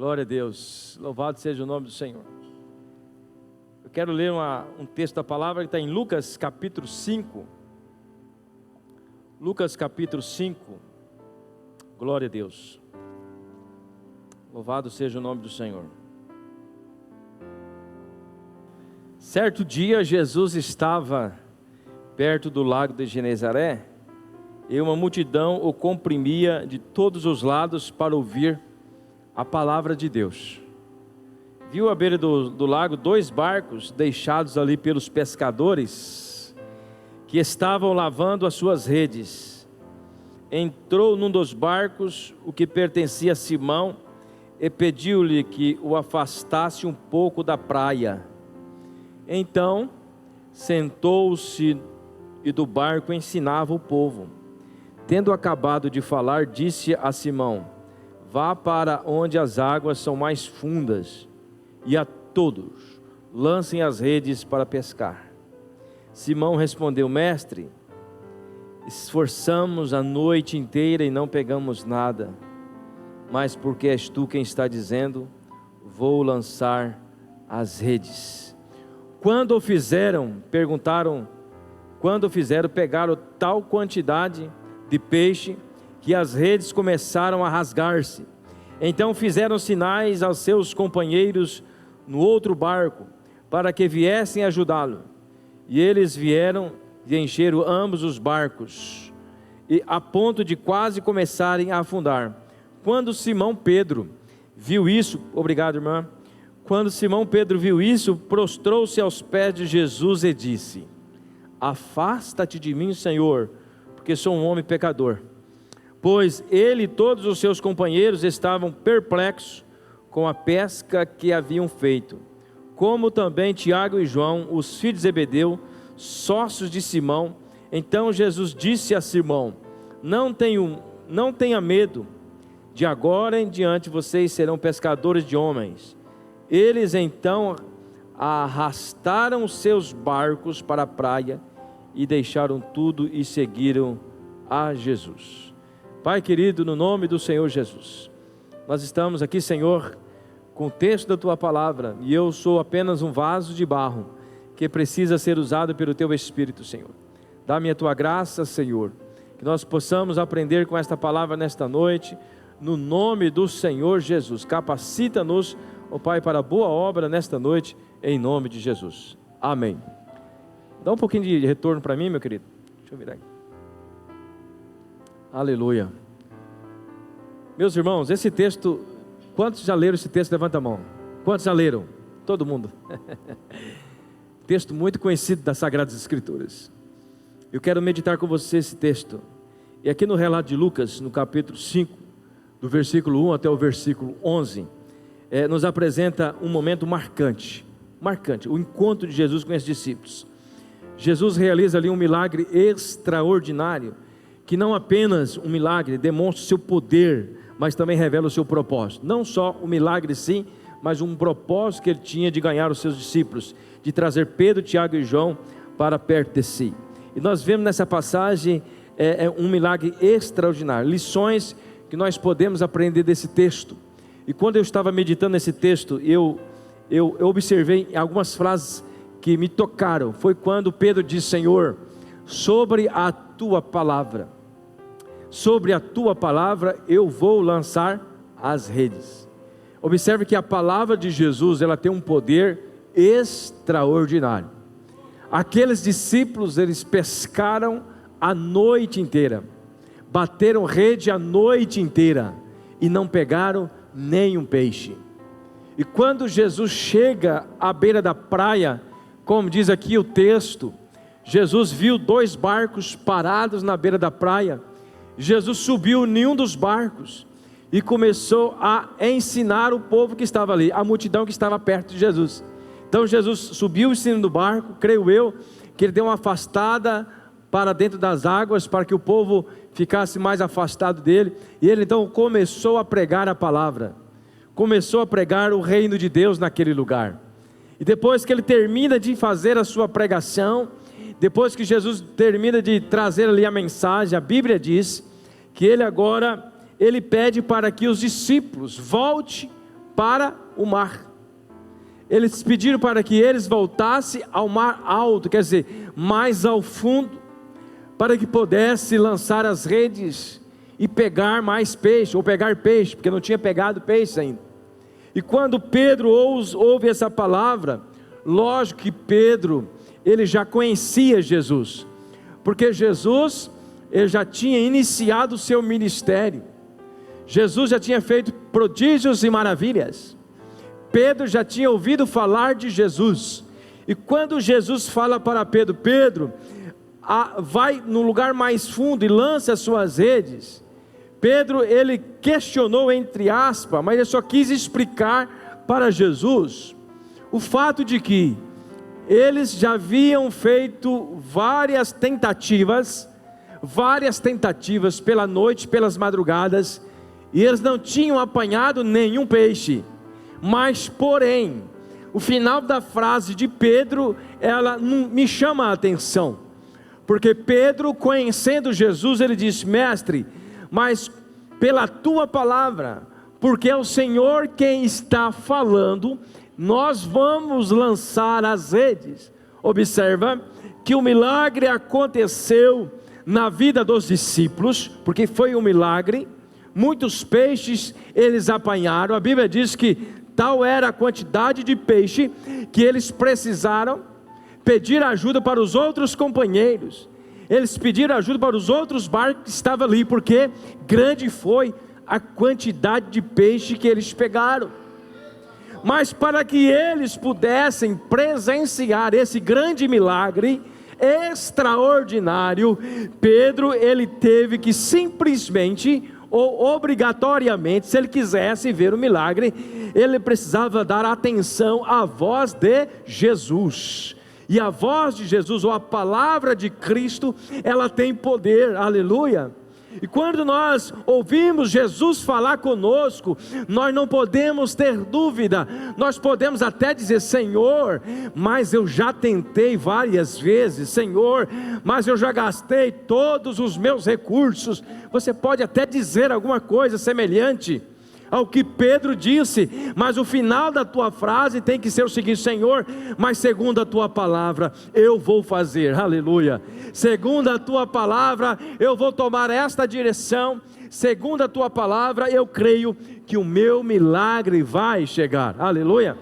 Glória a Deus, louvado seja o nome do Senhor. Eu quero ler um texto da palavra que está em Lucas capítulo 5. Lucas capítulo 5, glória a Deus. Louvado seja o nome do Senhor. Certo dia Jesus estava perto do lago de Genezaré, e uma multidão o comprimia de todos os lados para ouvir a palavra de Deus. Viu à beira do lago 2 barcos deixados ali pelos pescadores, que estavam lavando as suas redes. Entrou num dos barcos, o que pertencia a Simão, e pediu-lhe que o afastasse um pouco da praia. Então sentou-se e do barco ensinava o povo. Tendo acabado de falar, disse a Simão: vá para onde as águas são mais fundas, e a todos lancem as redes para pescar. Simão respondeu: mestre, esforçamos a noite inteira e não pegamos nada, mas porque és tu quem está dizendo, vou lançar as redes. Quando o fizeram, pegaram tal quantidade de peixe, que as redes começaram a rasgar-se. Então fizeram sinais aos seus companheiros no outro barco, para que viessem ajudá-lo. E eles vieram e encheram ambos os barcos, e a ponto de quase começarem a afundar. Quando Simão Pedro viu isso, obrigado, irmã. Quando Simão Pedro viu isso, prostrou-se aos pés de Jesus e disse: afasta-te de mim, Senhor, porque sou um homem pecador. Pois ele e todos os seus companheiros estavam perplexos com a pesca que haviam feito, como também Tiago e João, os filhos de Zebedeu, sócios de Simão. Então Jesus disse a Simão: não tenha medo, de agora em diante vocês serão pescadores de homens. Eles então arrastaram seus barcos para a praia e deixaram tudo e seguiram a Jesus. Pai querido, no nome do Senhor Jesus, nós estamos aqui, Senhor, com o texto da Tua palavra, e eu sou apenas um vaso de barro, que precisa ser usado pelo Teu Espírito, Senhor. Dá-me a Tua graça, Senhor, que nós possamos aprender com esta palavra nesta noite, no nome do Senhor Jesus. Capacita-nos, ó Pai, para a boa obra nesta noite, em nome de Jesus. Amém. Dá um pouquinho de retorno para mim, meu querido. Deixa eu virar aqui. Aleluia. Meus irmãos, esse texto, quantos já leram esse texto? Levanta a mão. Quantos já leram? Todo mundo. Texto muito conhecido das Sagradas Escrituras. Eu quero meditar com você esse texto. E aqui no relato de Lucas, no capítulo 5, do versículo 1 até o versículo 11, nos apresenta um momento marcante, o encontro de Jesus com esses discípulos. Jesus realiza ali um milagre extraordinário, que não apenas um milagre demonstra o seu poder, mas também revela o seu propósito. Não só o milagre sim, mas um propósito que ele tinha de ganhar os seus discípulos, de trazer Pedro, Tiago e João para perto de si. E nós vemos nessa passagem um milagre extraordinário, lições que nós podemos aprender desse texto. E quando eu estava meditando nesse texto, eu observei algumas frases que me tocaram. Foi quando Pedro disse: Senhor, sobre a Tua palavra eu vou lançar as redes. Observe que a palavra de Jesus, ela tem um poder extraordinário. Aqueles discípulos, eles pescaram a noite inteira, bateram rede a noite inteira e não pegaram nenhum peixe. E quando Jesus chega à beira da praia, como diz aqui o texto, Jesus viu 2 barcos parados na beira da praia. Jesus subiu em um dos barcos e começou a ensinar o povo que estava ali, a multidão que estava perto de Jesus. Então Jesus subiu em cima do barco, creio eu, que ele deu uma afastada para dentro das águas, para que o povo ficasse mais afastado dele, e ele então começou a pregar a palavra, começou a pregar o reino de Deus naquele lugar. E depois que ele termina de fazer a sua pregação, depois que Jesus termina de trazer ali a mensagem, a Bíblia diz que ele agora, ele pede para que os discípulos voltem para o mar. Eles pediram para que eles voltassem ao mar alto, quer dizer, mais ao fundo, para que pudesse lançar as redes e pegar mais peixe, ou pegar peixe, porque não tinha pegado peixe ainda. E quando Pedro ouve essa palavra, lógico que Pedro, ele já conhecia Jesus, porque Jesus, ele já tinha iniciado o seu ministério, Jesus já tinha feito prodígios e maravilhas, Pedro já tinha ouvido falar de Jesus, e quando Jesus fala para Pedro, Pedro, vai no lugar mais fundo e lança as suas redes, Pedro, ele questionou entre aspas, mas ele só quis explicar para Jesus, o fato de que eles já haviam feito várias tentativas pela noite, pelas madrugadas, e eles não tinham apanhado nenhum peixe, mas porém, o final da frase de Pedro, ela me chama a atenção, porque Pedro, conhecendo Jesus, ele disse, mestre, mas pela tua palavra, porque é o Senhor quem está falando, nós vamos lançar as redes. Observa que o milagre aconteceu na vida dos discípulos, porque foi um milagre, muitos peixes eles apanharam, a Bíblia diz que tal era a quantidade de peixe, que eles precisaram pedir ajuda para os outros companheiros, eles pediram ajuda para os outros barcos que estavam ali, porque grande foi a quantidade de peixe que eles pegaram, mas para que eles pudessem presenciar esse grande milagre extraordinário, Pedro, ele teve que simplesmente, ou obrigatoriamente, se ele quisesse ver o milagre, ele precisava dar atenção à voz de Jesus, e a voz de Jesus, ou a palavra de Cristo, ela tem poder, aleluia. E quando nós ouvimos Jesus falar conosco, nós não podemos ter dúvida, nós podemos até dizer, Senhor, mas eu já tentei várias vezes, Senhor, mas eu já gastei todos os meus recursos. Você pode até dizer alguma coisa semelhante ao que Pedro disse, mas o final da tua frase tem que ser o seguinte, Senhor, mas segundo a tua palavra, eu vou fazer, aleluia, segundo a tua palavra, eu vou tomar esta direção, segundo a tua palavra, eu creio que o meu milagre vai chegar, aleluia.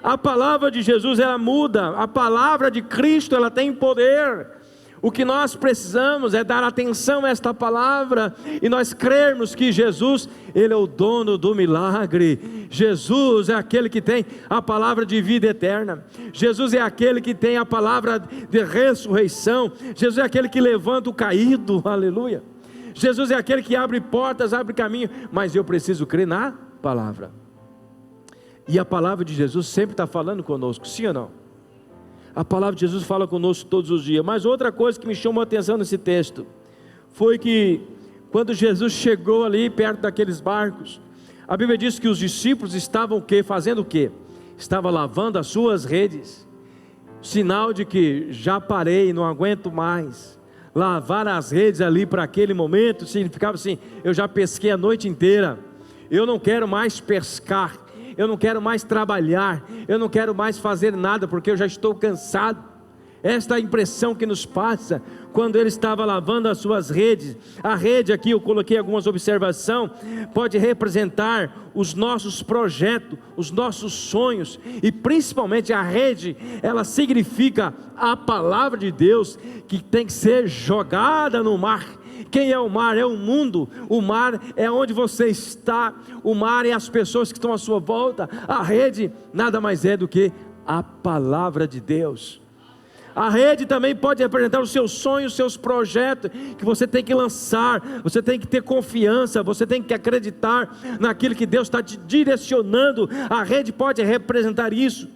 A palavra de Jesus, ela muda, a palavra de Cristo, ela tem poder. O que nós precisamos é dar atenção a esta palavra, e nós crermos que Jesus, Ele é o dono do milagre, Jesus é aquele que tem a palavra de vida eterna, Jesus é aquele que tem a palavra de ressurreição, Jesus é aquele que levanta o caído, aleluia, Jesus é aquele que abre portas, abre caminho, mas eu preciso crer na palavra, e a palavra de Jesus sempre está falando conosco, sim ou não? A palavra de Jesus fala conosco todos os dias. Mas outra coisa que me chamou a atenção nesse texto foi que quando Jesus chegou ali perto daqueles barcos, a Bíblia diz que os discípulos estavam fazendo o quê? Estavam lavando as suas redes, sinal de que já parei, não aguento mais. Lavar as redes ali para aquele momento significava assim, eu já pesquei a noite inteira, eu não quero mais pescar, eu não quero mais trabalhar, eu não quero mais fazer nada, porque eu já estou cansado. Esta é a impressão que nos passa, quando ele estava lavando as suas redes. A rede aqui, eu coloquei algumas observações, pode representar os nossos projetos, os nossos sonhos, e principalmente a rede, ela significa a palavra de Deus, que tem que ser jogada no mar. Quem é o mar? É o mundo. O mar é onde você está, o mar é as pessoas que estão à sua volta. A rede nada mais é do que a palavra de Deus. A rede também pode representar os seus sonhos, os seus projetos, que você tem que lançar, você tem que ter confiança, você tem que acreditar naquilo que Deus está te direcionando. A rede pode representar isso.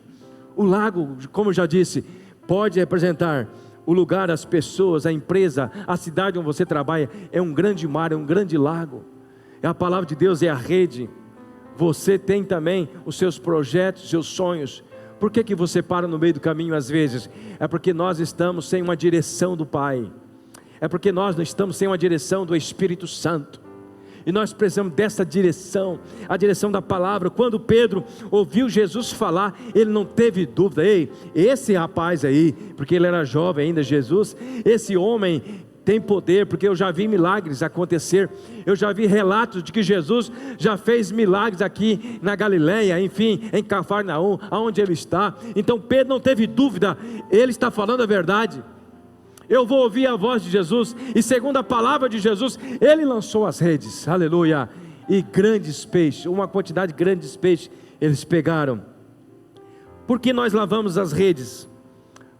O lago, como eu já disse, pode representar o lugar, as pessoas, a empresa, a cidade onde você trabalha. É um grande mar, é um grande lago. A palavra de Deus é a rede. Você tem também os seus projetos, os seus sonhos. Por que você para no meio do caminho às vezes? É porque nós estamos sem uma direção do Pai, é porque nós não estamos sem uma direção do Espírito Santo. E nós precisamos dessa direção, a direção da palavra. Quando Pedro ouviu Jesus falar, ele não teve dúvida: ei, esse rapaz aí, porque ele era jovem ainda, Jesus, esse homem tem poder, porque eu já vi milagres acontecer, eu já vi relatos de que Jesus já fez milagres aqui na Galileia, enfim, em Cafarnaum, aonde ele está. Então Pedro não teve dúvida, ele está falando a verdade, eu vou ouvir a voz de Jesus. E segundo a palavra de Jesus, ele lançou as redes, aleluia, e grandes peixes, uma quantidade grande de peixes eles pegaram. Por que nós lavamos as redes?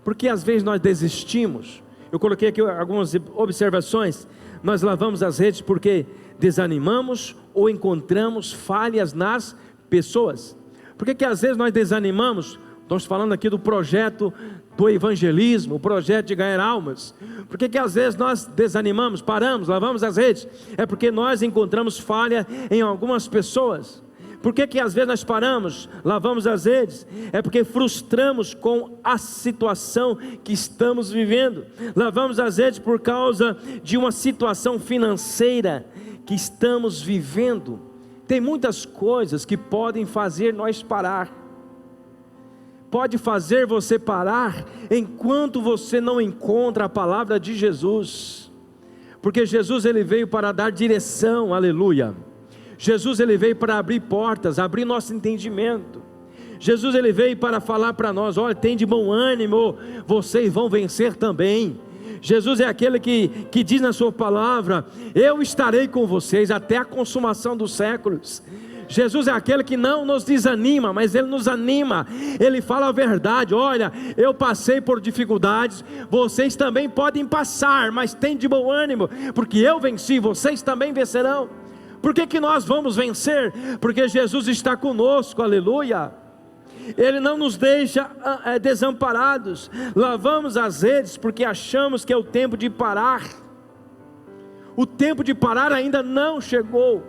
Porque às vezes nós desistimos. Eu coloquei aqui algumas observações. Nós lavamos as redes porque desanimamos ou encontramos falhas nas pessoas. Por que às vezes nós desanimamos? Estamos falando aqui do projeto do evangelismo, o projeto de ganhar almas. Por que às vezes nós desanimamos, paramos, lavamos as redes? É porque nós encontramos falha em algumas pessoas. Por que às vezes nós paramos, lavamos as redes? É porque frustramos com a situação que estamos vivendo. Lavamos as redes por causa de uma situação financeira que estamos vivendo. Tem muitas coisas que podem fazer nós parar. Pode fazer você parar enquanto você não encontra a palavra de Jesus. Porque Jesus ele veio para dar direção, aleluia. Jesus ele veio para abrir portas, abrir nosso entendimento. Jesus ele veio para falar para nós: olha, tem de bom ânimo, vocês vão vencer também. Jesus é aquele que diz na sua palavra: eu estarei com vocês até a consumação dos séculos. Jesus é aquele que não nos desanima, mas Ele nos anima. Ele fala a verdade: olha, eu passei por dificuldades, vocês também podem passar, mas tem de bom ânimo, porque eu venci, vocês também vencerão. Por que nós vamos vencer? Porque Jesus está conosco, aleluia. Ele não nos deixa desamparados. Lavamos as redes porque achamos que é o tempo de parar. O tempo de parar ainda não chegou.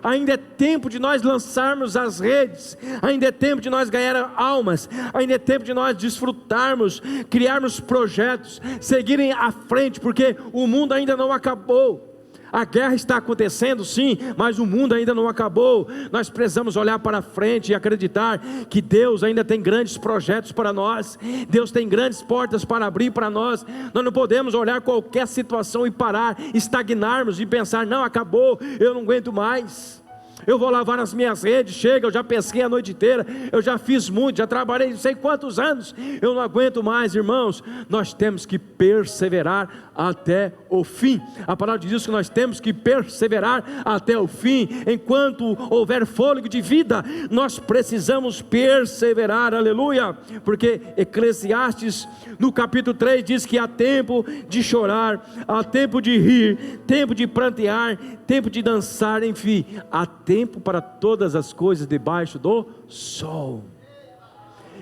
Ainda é tempo de nós lançarmos as redes, ainda é tempo de nós ganhar almas, ainda é tempo de nós desfrutarmos, criarmos projetos, seguirem à frente, porque o mundo ainda não acabou. A guerra está acontecendo sim, mas o mundo ainda não acabou. Nós precisamos olhar para frente e acreditar que Deus ainda tem grandes projetos para nós. Deus tem grandes portas para abrir para nós. Nós não podemos olhar qualquer situação e parar, estagnarmos e pensar: não, acabou, eu não aguento mais, eu vou lavar as minhas redes, chega, eu já pesquei a noite inteira, eu já fiz muito, já trabalhei não sei quantos anos, eu não aguento mais. Irmãos, nós temos que perseverar até o fim. A palavra diz que nós temos que perseverar até o fim. Enquanto houver fôlego de vida, nós precisamos perseverar, aleluia. Porque Eclesiastes no capítulo 3 diz que há tempo de chorar, há tempo de rir, tempo de prantear, tempo de dançar, enfim, há tempo para todas as coisas debaixo do sol.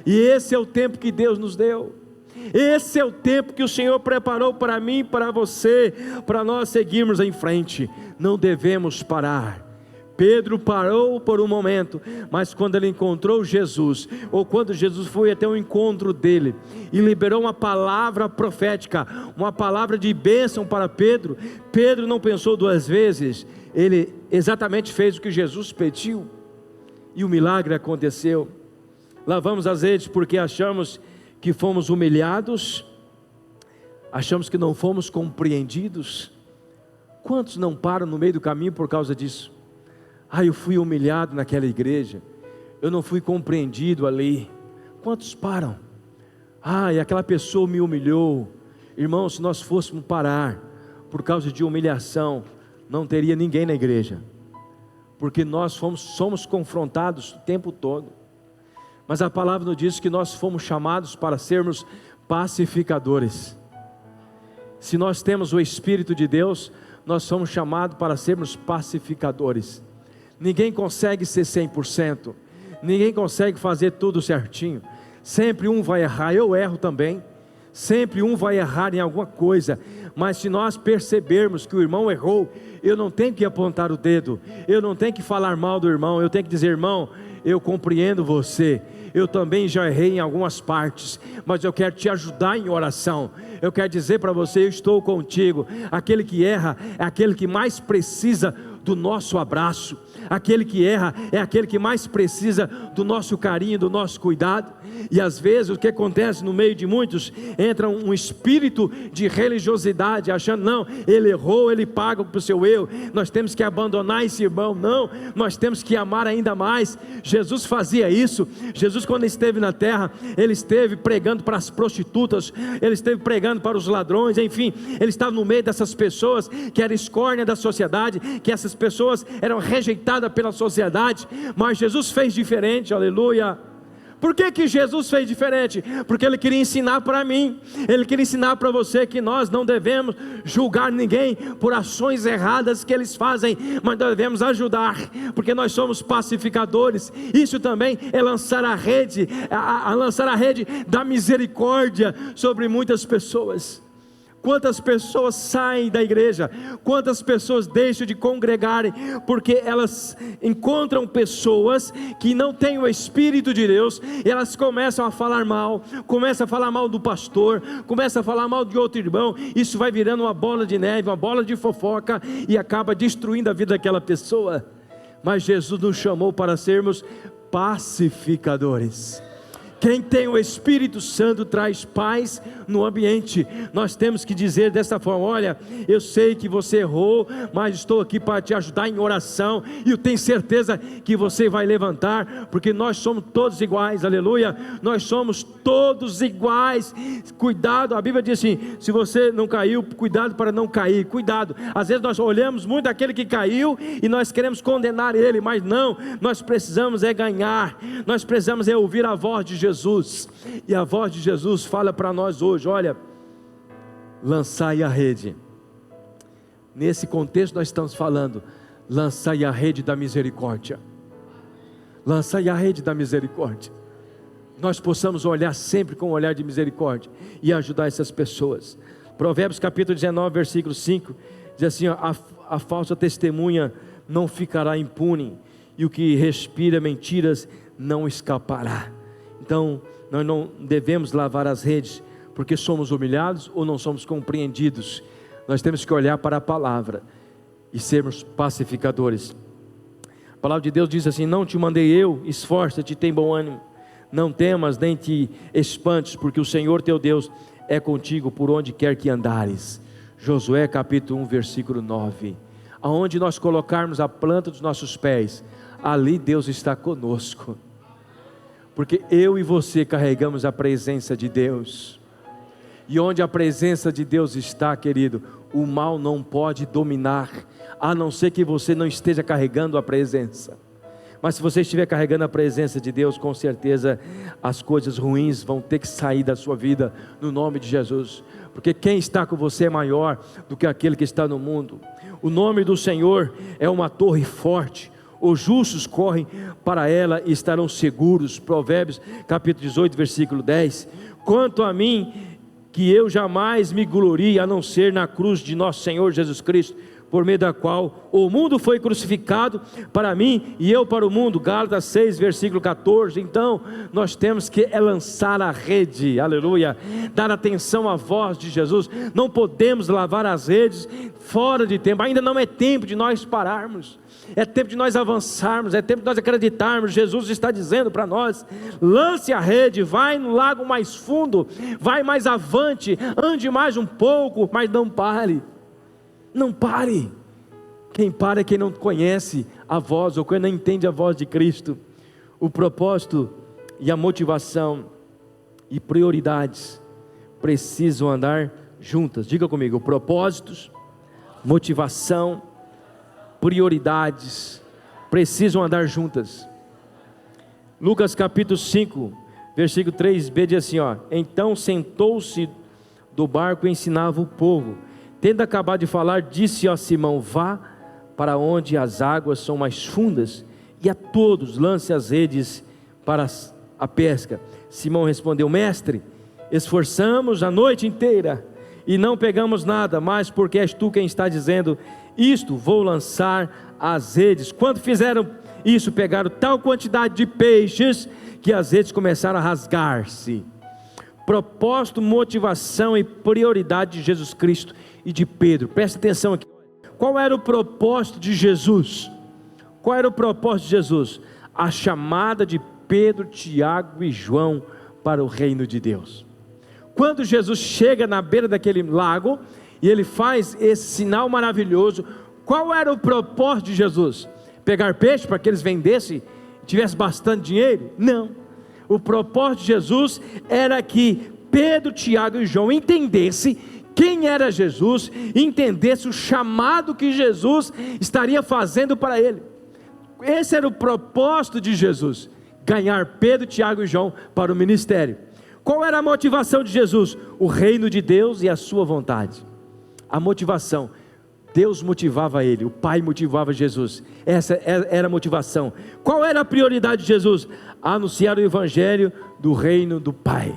E esse é o tempo que Deus nos deu. Esse é o tempo que o Senhor preparou para mim e para você, para nós seguirmos em frente. Não devemos parar. Pedro parou por um momento, mas quando ele encontrou Jesus, ou quando Jesus foi até o encontro dele e liberou uma palavra profética, uma palavra de bênção para Pedro, Pedro não pensou duas vezes, ele exatamente fez o que Jesus pediu, e o milagre aconteceu. Lavamos as redes porque achamos que fomos humilhados, achamos que não fomos compreendidos. Quantos não param no meio do caminho por causa disso? Eu fui humilhado naquela igreja, eu não fui compreendido ali. Quantos param? E aquela pessoa me humilhou. Irmão, se nós fôssemos parar por causa de humilhação, não teria ninguém na igreja, porque nós somos confrontados o tempo todo. Mas a palavra nos diz que nós fomos chamados para sermos pacificadores. Se nós temos o Espírito de Deus, nós somos chamados para sermos pacificadores. Ninguém consegue ser 100%, ninguém consegue fazer tudo certinho. Sempre um vai errar, eu erro também. Sempre um vai errar em alguma coisa, mas se nós percebermos que o irmão errou, eu não tenho que apontar o dedo, eu não tenho que falar mal do irmão, eu tenho que dizer: irmão, eu compreendo você, eu também já errei em algumas partes, mas eu quero te ajudar em oração. Eu quero dizer para você: eu estou contigo. Aquele que erra é aquele que mais precisa do nosso abraço. Aquele que erra é aquele que mais precisa do nosso carinho, do nosso cuidado. E às vezes o que acontece no meio de muitos, entra um espírito de religiosidade, achando, não, ele errou, ele paga para o seu erro, nós temos que abandonar esse irmão. Não, nós temos que amar ainda mais. Jesus fazia isso. Jesus, quando esteve na terra, ele esteve pregando para as prostitutas, ele esteve pregando para os ladrões, enfim, ele estava no meio dessas pessoas que eram escórnia da sociedade, que essas pessoas eram rejeitadas pela sociedade, mas Jesus fez diferente, aleluia. Por que Jesus fez diferente? Porque Ele queria ensinar para mim, Ele queria ensinar para você que nós não devemos julgar ninguém por ações erradas que eles fazem, mas nós devemos ajudar, porque nós somos pacificadores. Isso também é lançar a rede, lançar a rede da misericórdia sobre muitas pessoas. Quantas pessoas saem da igreja, quantas pessoas deixam de congregarem, porque elas encontram pessoas que não têm o Espírito de Deus, e elas começam a falar mal do pastor, começam a falar mal de outro irmão. Isso vai virando uma bola de neve, uma bola de fofoca, e acaba destruindo a vida daquela pessoa. Mas Jesus nos chamou para sermos pacificadores. Quem tem o Espírito Santo traz paz no ambiente. Nós temos que dizer dessa forma: olha, eu sei que você errou, mas estou aqui para te ajudar em oração, e eu tenho certeza que você vai levantar, porque nós somos todos iguais, aleluia, nós somos todos iguais. Cuidado, a Bíblia diz assim: se você não caiu, cuidado para não cair. Cuidado, às vezes nós olhamos muito aquele que caiu e nós queremos condenar ele, mas não, nós precisamos é ganhar, nós precisamos é ouvir a voz de Jesus. E a voz de Jesus fala para nós hoje: olha, lançai a rede. Nesse contexto nós estamos falando, lançai a rede da misericórdia. Lançai a rede da misericórdia. Nós possamos olhar sempre com um olhar de misericórdia e ajudar essas pessoas. Provérbios capítulo 19, versículo 5 diz assim: ó, a falsa testemunha não ficará impune, e o que respira mentiras não escapará. Então, nós não devemos lavar as redes porque somos humilhados ou não somos compreendidos. Nós temos que olhar para a palavra e sermos pacificadores. A palavra de Deus diz assim: não te mandei eu, esforça-te, tem bom ânimo, não temas nem te espantes, porque o Senhor teu Deus é contigo por onde quer que andares. Josué capítulo 1, versículo 9. Aonde nós colocarmos a planta dos nossos pés, ali Deus está conosco. Porque eu e você carregamos a presença de Deus, e onde a presença de Deus está, querido, o mal não pode dominar, a não ser que você não esteja carregando a presença. Mas se você estiver carregando a presença de Deus, com certeza as coisas ruins vão ter que sair da sua vida, no nome de Jesus, porque quem está com você é maior do que aquele que está no mundo. O nome do Senhor é uma torre forte, os justos correm para ela e estarão seguros. Provérbios capítulo 18, versículo 10. Quanto a mim, que eu jamais me glorie, a não ser na cruz de nosso Senhor Jesus Cristo, por meio da qual o mundo foi crucificado para mim e eu para o mundo. Gálatas 6, versículo 14. Então nós temos que lançar a rede, aleluia, dar atenção à voz de Jesus. Não podemos lavar as redes fora de tempo. Ainda não é tempo de nós pararmos, é tempo de nós avançarmos, é tempo de nós acreditarmos. Jesus está dizendo para nós: lance a rede, vai no lago mais fundo, vai mais avante, ande mais um pouco, mas não pare. Não pare. Quem para é quem não conhece a voz, ou quem não entende a voz de Cristo. O propósito e a motivação e prioridades precisam andar juntas. Diga comigo: propósitos, motivação, prioridades precisam andar juntas. Lucas capítulo 5, versículo 3b diz assim, ó: então sentou-se do barco e ensinava o povo. Tendo acabado de falar, disse a Simão: vá para onde as águas são mais fundas, e a todos lance as redes para a pesca. Simão respondeu: mestre, esforçamos a noite inteira e não pegamos nada, mas porque és tu quem está dizendo isto, vou lançar as redes. Quando fizeram isso, pegaram tal quantidade de peixes que as redes começaram a rasgar-se. Propósito, motivação e prioridade de Jesus Cristo e de Pedro. Presta atenção aqui. qual era o propósito de Jesus? Qual era o propósito de Jesus? A chamada de Pedro, Tiago e João para o reino de Deus. Quando Jesus chega na beira daquele lago, e ele faz esse sinal maravilhoso, qual era o propósito de Jesus? Pegar peixe para que eles vendessem, tivesse bastante dinheiro? Não. O propósito de Jesus era que Pedro, Tiago e João entendessem quem era Jesus, entendessem o chamado que Jesus estaria fazendo para ele. Esse era o propósito de Jesus, ganhar Pedro, Tiago e João para o ministério. Qual era a motivação de Jesus? O reino de Deus e a sua vontade. A motivação, Deus motivava ele, o Pai motivava Jesus, essa era a motivação. Qual era a prioridade de Jesus? Anunciar o evangelho do reino do Pai.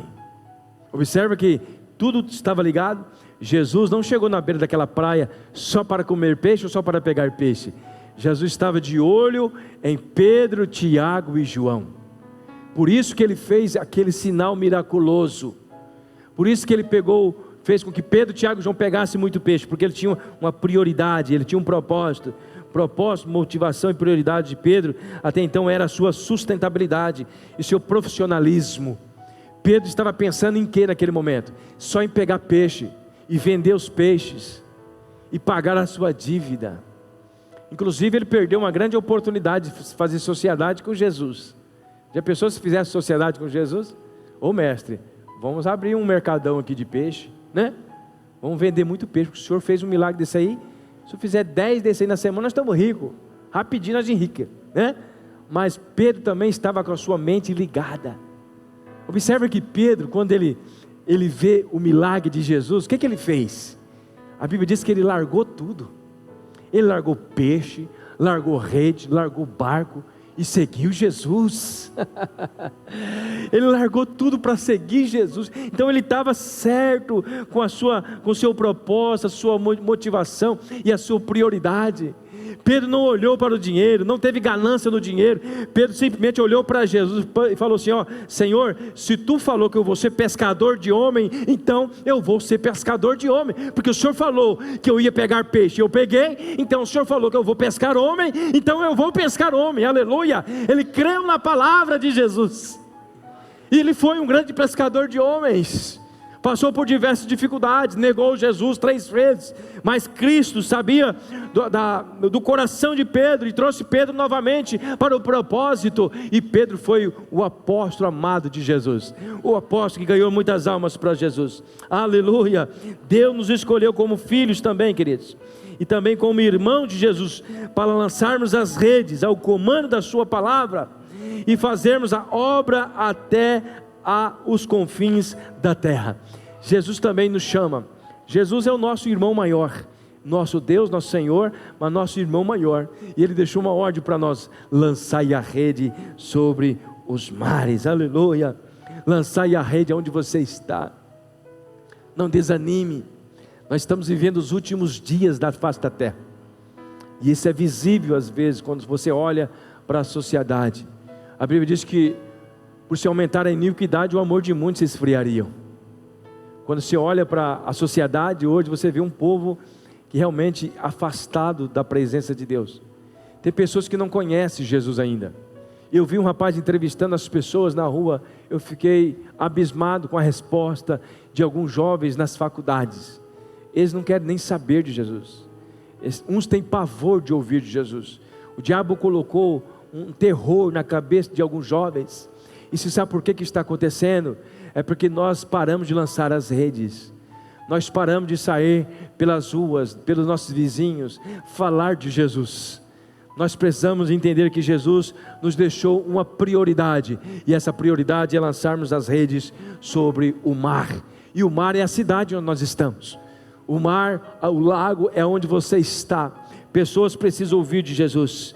Observa que tudo estava ligado. Jesus não chegou na beira daquela praia só para comer peixe ou só para pegar peixe. Jesus estava de olho em Pedro, Tiago e João. Por isso que ele fez aquele sinal miraculoso. Por isso que ele fez com que Pedro, Tiago e João pegassem muito peixe, porque ele tinha uma prioridade, ele tinha um propósito. Propósito, motivação e prioridade de Pedro até então era a sua sustentabilidade e seu profissionalismo. Pedro estava pensando em que naquele momento? Só em pegar peixe e vender os peixes e pagar a sua dívida. Inclusive ele perdeu uma grande oportunidade de fazer sociedade com Jesus. Já pensou se fizesse sociedade com Jesus? Ô mestre, vamos abrir um mercadão aqui de peixe, né? Vamos vender muito peixe, porque o senhor fez um milagre desse aí. Se eu fizer 10 desse aí na semana, nós estamos ricos, rapidinho nós enriquecemos, né? Mas Pedro também estava com a sua mente ligada. Observa que Pedro, quando ele vê o milagre de Jesus, o que ele fez? A Bíblia diz que ele largou tudo. Ele largou peixe, largou rede, largou barco e seguiu Jesus. Ele largou tudo para seguir Jesus. Então ele estava certo com o seu propósito, a sua motivação e a sua prioridade. Pedro não olhou para o dinheiro, não teve ganância no dinheiro. Pedro simplesmente olhou para Jesus e falou assim: ó, Senhor, se tu falou que eu vou ser pescador de homem, então eu vou ser pescador de homem, porque o Senhor falou que eu ia pegar peixe, eu peguei, então o Senhor falou que eu vou pescar homem, então eu vou pescar homem, aleluia. Ele creu na palavra de Jesus, e ele foi um grande pescador de homens. Passou por diversas dificuldades, negou Jesus 3 vezes, mas Cristo sabia do coração de Pedro, e trouxe Pedro novamente para o propósito, e Pedro foi o apóstolo amado de Jesus, o apóstolo que ganhou muitas almas para Jesus, aleluia. Deus nos escolheu como filhos também, queridos, e também como irmão de Jesus, para lançarmos as redes ao comando da sua palavra, e fazermos a obra até os confins da terra. Jesus também nos chama. Jesus é o nosso irmão maior, nosso Deus, nosso Senhor, mas nosso irmão maior, e Ele deixou uma ordem para nós: lançai a rede sobre os mares, aleluia. Lançai a rede onde você está, não desanime. Nós estamos vivendo os últimos dias da face da terra, e isso é visível às vezes quando você olha para a sociedade. A Bíblia diz que por se aumentar a iniquidade, o amor de muitos se esfriariam. Quando você olha para a sociedade hoje, você vê um povo que realmente afastado da presença de Deus. Tem pessoas que não conhecem Jesus ainda. Eu vi um rapaz entrevistando as pessoas na rua, eu fiquei abismado com a resposta de alguns jovens nas faculdades. Eles não querem nem saber de Jesus. Uns têm pavor de ouvir de Jesus. O diabo colocou um terror na cabeça de alguns jovens. E você sabe por que está acontecendo? É porque nós paramos de lançar as redes, nós paramos de sair pelas ruas, pelos nossos vizinhos, falar de Jesus. Nós precisamos entender que Jesus nos deixou uma prioridade, e essa prioridade é lançarmos as redes sobre o mar, e o mar é a cidade onde nós estamos, o mar, o lago é onde você está. Pessoas precisam ouvir de Jesus.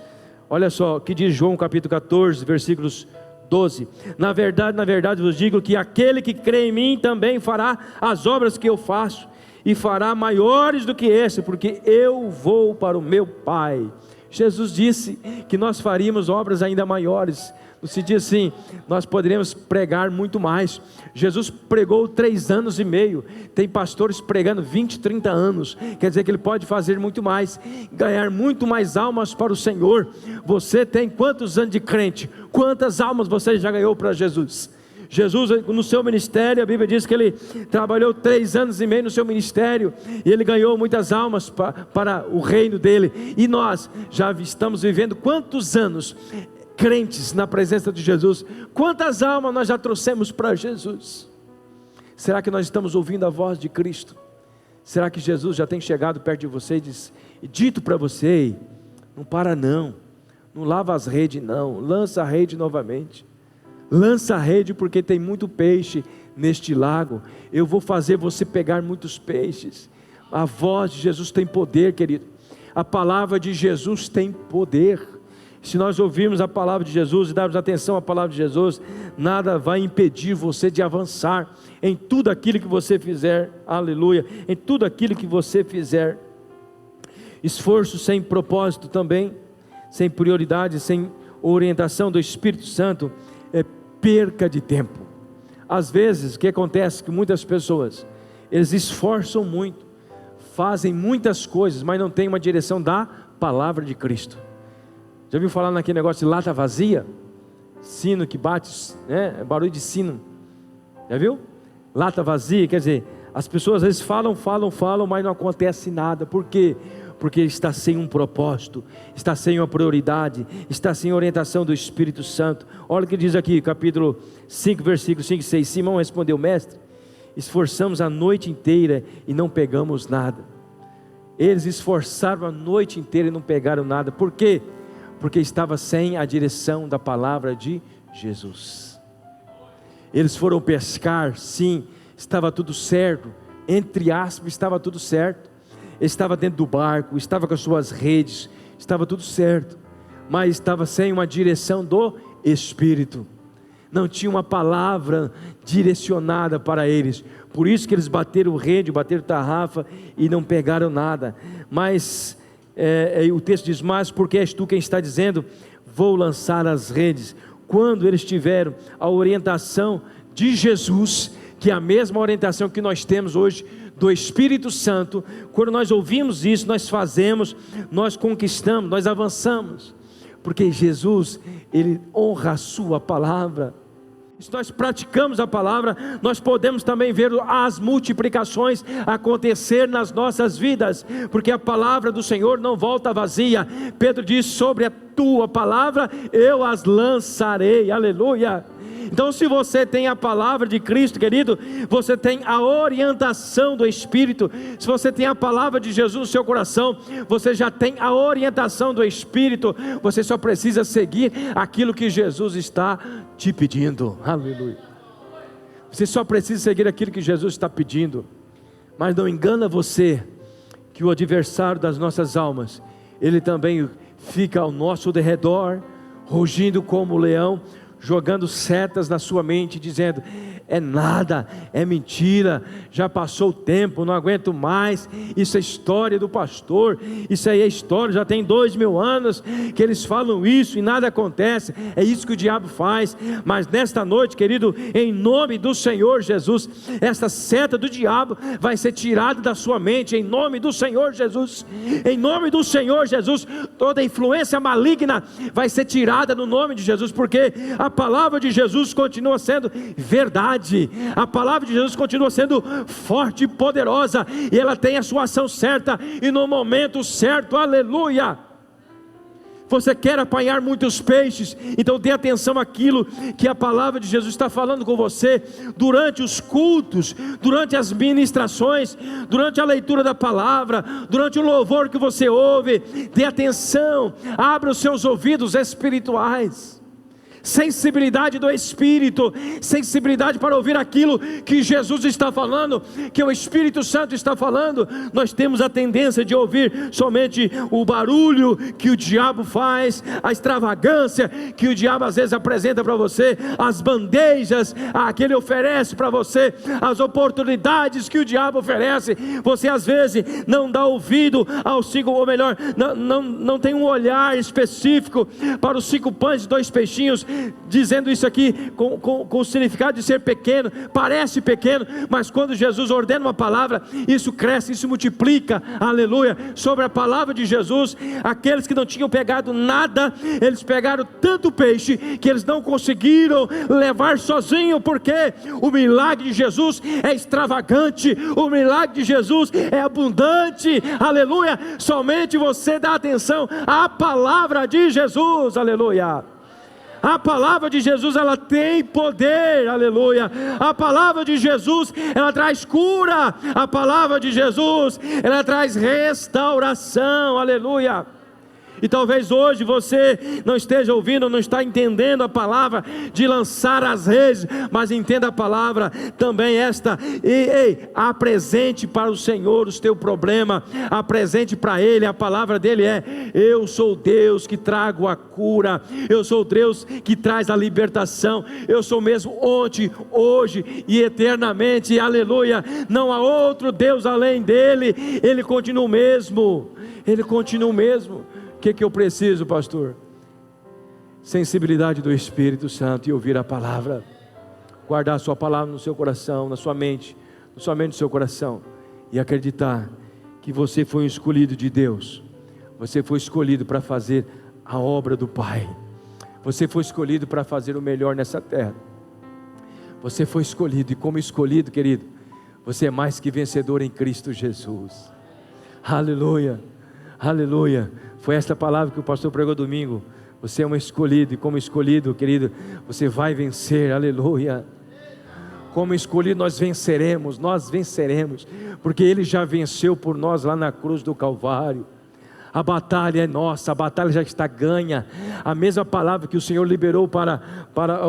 Olha só o que diz João capítulo 14, versículos 12: na verdade vos digo que aquele que crê em mim também fará as obras que eu faço, e fará maiores do que esse, porque eu vou para o meu Pai. Jesus disse que nós faríamos obras ainda maiores. no sentido assim, nós poderíamos pregar muito mais. Jesus pregou 3 anos e meio, tem pastores pregando 20, 30 anos, quer dizer que ele pode fazer muito mais, ganhar muito mais almas para o Senhor. Você tem quantos anos de crente? Quantas almas você já ganhou para Jesus? Jesus, no seu ministério, a Bíblia diz que ele trabalhou 3 anos e meio no seu ministério, e ele ganhou muitas almas para o reino dele. E nós já estamos vivendo quantos anos crentes na presença de Jesus? Quantas almas nós já trouxemos para Jesus? Será que nós estamos ouvindo a voz de Cristo? Será que Jesus já tem chegado perto de você e dito para você: não para não lava as redes não, lança a rede novamente, lança a rede, porque tem muito peixe neste lago, eu vou fazer você pegar muitos peixes. A voz de Jesus tem poder, querido, a palavra de Jesus tem poder. Se nós ouvirmos a palavra de Jesus e darmos atenção à palavra de Jesus, nada vai impedir você de avançar em tudo aquilo que você fizer, aleluia, em tudo aquilo que você fizer. Esforço sem propósito também, sem prioridade, sem orientação do Espírito Santo, é perca de tempo. Às vezes, o que acontece é que muitas pessoas, eles esforçam muito, fazem muitas coisas, mas não tem uma direção da palavra de Cristo. Já ouviu falar naquele negócio de lata vazia? Sino que bate, né? Barulho de sino. Já viu? Lata vazia, quer dizer, as pessoas às vezes falam, mas não acontece nada. Por quê? Porque está sem um propósito, está sem uma prioridade, está sem orientação do Espírito Santo. Olha o que diz aqui, capítulo 5, versículos 5 e 6. Simão respondeu: mestre, esforçamos a noite inteira e não pegamos nada. Eles esforçaram a noite inteira e não pegaram nada. Por quê? Porque estava sem a direção da palavra de Jesus. Eles foram pescar, sim, estava tudo certo, entre aspas, estava tudo certo. Estava dentro do barco, estava com as suas redes, estava tudo certo, mas estava sem uma direção do Espírito. Não tinha uma palavra direcionada para eles. Por isso que eles bateram rede, bateram tarrafa e não pegaram nada. Mas o texto diz: mas porque és tu quem está dizendo, vou lançar as redes. Quando eles tiveram a orientação de Jesus, que é a mesma orientação que nós temos hoje do Espírito Santo, quando nós ouvimos isso, nós fazemos, nós conquistamos, nós avançamos, porque Jesus, Ele honra a sua palavra. Se nós praticamos a palavra, nós podemos também ver as multiplicações acontecer nas nossas vidas, porque a palavra do Senhor não volta vazia. Pedro diz: sobre a tua palavra eu as lançarei, aleluia. Então, se você tem a palavra de Cristo, querido, você tem a orientação do Espírito. Se você tem a palavra de Jesus no seu coração, você já tem a orientação do Espírito. Você só precisa seguir aquilo que Jesus está te pedindo, aleluia. Você só precisa seguir aquilo que Jesus está pedindo. Mas não engana você, que o adversário das nossas almas, ele também fica ao nosso derredor, rugindo como leão, jogando setas na sua mente, dizendo: é nada, é mentira, já passou o tempo, não aguento mais, isso é história do pastor, isso aí é história, já tem 2000 anos que eles falam isso e nada acontece. É isso que o diabo faz. Mas nesta noite, querido, em nome do Senhor Jesus, essa seta do diabo vai ser tirada da sua mente, em nome do Senhor Jesus. Em nome do Senhor Jesus, toda influência maligna vai ser tirada no nome de Jesus, porque a palavra de Jesus continua sendo verdade. A palavra de Jesus continua sendo forte e poderosa, e ela tem a sua ação certa e no momento certo, aleluia. Você quer apanhar muitos peixes? Então dê atenção àquilo que a palavra de Jesus está falando com você durante os cultos, durante as ministrações, durante a leitura da palavra, durante o louvor que você ouve. Dê atenção, abra os seus ouvidos espirituais, sensibilidade do Espírito, sensibilidade para ouvir aquilo que Jesus está falando, que o Espírito Santo está falando. Nós temos a tendência de ouvir somente o barulho que o diabo faz, a extravagância que o diabo às vezes apresenta para você, as bandejas que ele oferece para você, as oportunidades que o diabo oferece. Você às vezes não dá ouvido aos 5, ou melhor, não tem um olhar específico para os 5 pães e 2 peixinhos dizendo isso aqui com o significado de ser pequeno, parece pequeno, mas quando Jesus ordena uma palavra, isso cresce, isso multiplica, aleluia, sobre a palavra de Jesus. Aqueles que não tinham pegado nada, eles pegaram tanto peixe, que eles não conseguiram levar sozinho, porque o milagre de Jesus é extravagante, o milagre de Jesus é abundante, aleluia. Somente você dá atenção à palavra de Jesus, aleluia. A palavra de Jesus, ela tem poder, aleluia. A palavra de Jesus, ela traz cura. A palavra de Jesus, ela traz restauração, aleluia. E talvez hoje você não esteja ouvindo, não está entendendo a palavra de lançar as redes, mas entenda a palavra também esta. Apresente para o Senhor o teu problema, apresente para Ele. A palavra dele é: eu sou Deus que trago a cura, eu sou Deus que traz a libertação, eu sou mesmo ontem, hoje e eternamente, aleluia. Não há outro Deus além dele, Ele continua o mesmo, Ele continua o mesmo. O que eu preciso, pastor? Sensibilidade do Espírito Santo e ouvir a palavra, guardar a sua palavra no seu coração, na sua mente, no seu coração, e acreditar que você foi um escolhido de Deus, você foi escolhido para fazer a obra do Pai, você foi escolhido para fazer o melhor nessa terra, você foi escolhido, e como escolhido, querido, você é mais que vencedor em Cristo Jesus, aleluia, aleluia. Foi esta palavra que o pastor pregou domingo. Você é um escolhido, e como escolhido, querido, você vai vencer, aleluia. Como escolhido nós venceremos, porque Ele já venceu por nós lá na cruz do Calvário. A batalha é nossa, a batalha já está ganha. A mesma palavra que o Senhor liberou para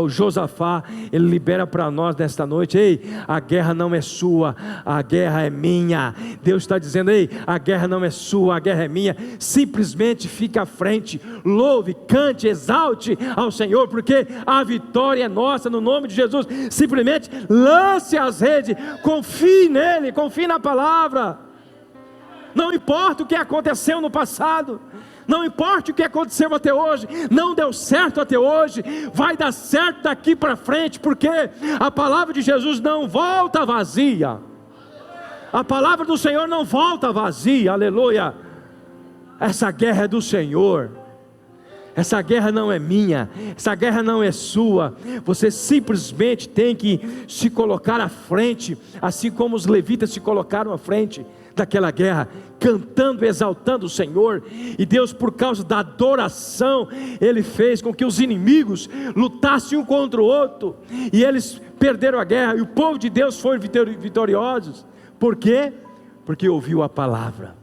o Josafá, Ele libera para nós nesta noite. Ei, a guerra não é sua, a guerra é minha. Deus está dizendo: ei, a guerra não é sua, a guerra é minha. Simplesmente fique à frente, louve, cante, exalte ao Senhor, porque a vitória é nossa no nome de Jesus. Simplesmente lance as redes, confie nele, confie na palavra. Não importa o que aconteceu no passado, não importa o que aconteceu até hoje, não deu certo até hoje, vai dar certo daqui para frente, porque a palavra de Jesus não volta vazia, a palavra do Senhor não volta vazia, aleluia. Essa guerra é do Senhor, essa guerra não é minha, essa guerra não é sua. Você simplesmente tem que se colocar à frente, assim como os levitas se colocaram à frente daquela guerra, cantando, exaltando o Senhor. E Deus, por causa da adoração, Ele fez com que os inimigos lutassem um contra o outro, e eles perderam a guerra, e o povo de Deus foi vitoriosos. Por quê? Porque ouviu a palavra.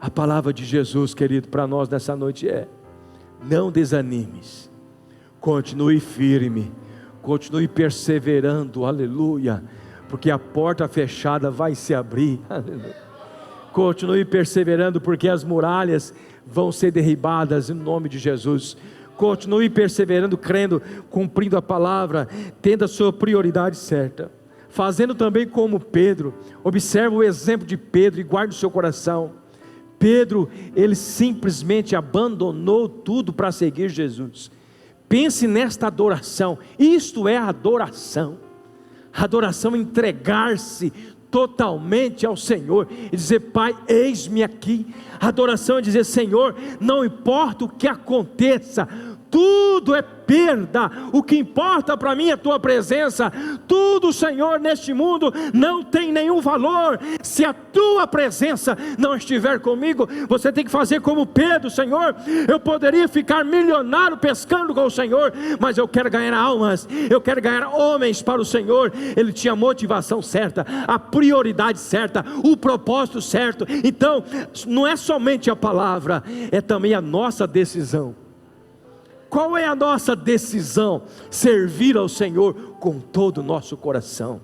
A palavra de Jesus, querido, para nós nessa noite é: não desanimes, continue firme, continue perseverando, aleluia, porque a porta fechada vai se abrir, aleluia. Continue perseverando, porque as muralhas vão ser derribadas em nome de Jesus. Continue perseverando, crendo, cumprindo a palavra, tendo a sua prioridade certa, fazendo também como Pedro. Observe o exemplo de Pedro e guarde o seu coração. Pedro, ele simplesmente abandonou tudo para seguir Jesus. Pense nesta adoração, isto é adoração. Adoração é entregar-se totalmente ao Senhor e dizer: Pai, eis-me aqui. Adoração é dizer: Senhor, não importa o que aconteça, tudo é perda, o que importa para mim é a tua presença. Tudo, Senhor, neste mundo não tem nenhum valor se a tua presença não estiver comigo. Você tem que fazer como Pedro: Senhor, eu poderia ficar milionário pescando com o Senhor, mas eu quero ganhar almas, eu quero ganhar homens para o Senhor. Ele tinha a motivação certa, a prioridade certa, o propósito certo. Então não é somente a palavra, é também a nossa decisão. Qual é a nossa decisão? Servir ao Senhor com todo o nosso coração,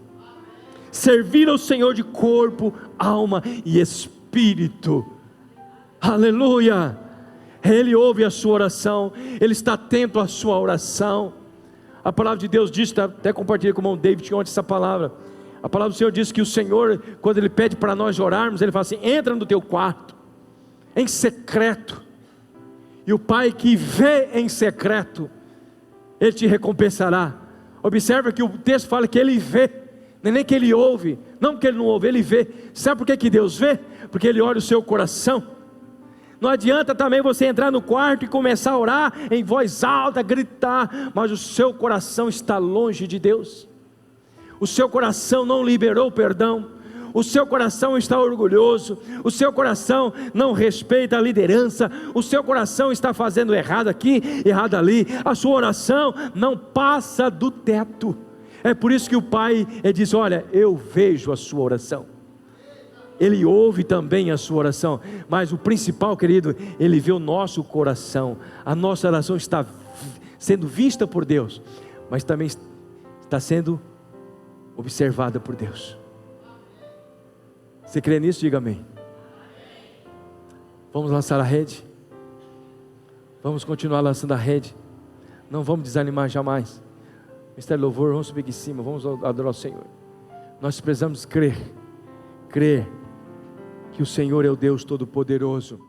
servir ao Senhor de corpo, alma e espírito, aleluia. Ele ouve a sua oração, Ele está atento à sua oração. A palavra de Deus diz, até compartilhei com o irmão David ontem essa palavra. A palavra do Senhor diz que o Senhor, quando Ele pede para nós orarmos, Ele fala assim: entra no teu quarto, em secreto, e o Pai que vê em secreto Ele te recompensará. Observa que o texto fala que Ele vê, não é nem que Ele ouve, não porque Ele não ouve, Ele vê. Sabe por que Deus vê? Porque Ele olha o seu coração. Não adianta também você entrar no quarto e começar a orar em voz alta, gritar, mas o seu coração está longe de Deus. O seu coração não liberou o perdão, o seu coração está orgulhoso, o seu coração não respeita a liderança, o seu coração está fazendo errado aqui, errado ali, a sua oração não passa do teto. É por isso que o Pai diz: olha, eu vejo a sua oração, Ele ouve também a sua oração, mas o principal, querido, Ele vê o nosso coração. A nossa oração está sendo vista por Deus, mas também está sendo observada por Deus. Você crê nisso? Diga amém. Vamos lançar a rede, vamos continuar lançando a rede, não vamos desanimar jamais. Ministério Louvor, vamos subir aqui em cima, vamos adorar o Senhor. Nós precisamos crer que o Senhor é o Deus Todo-Poderoso.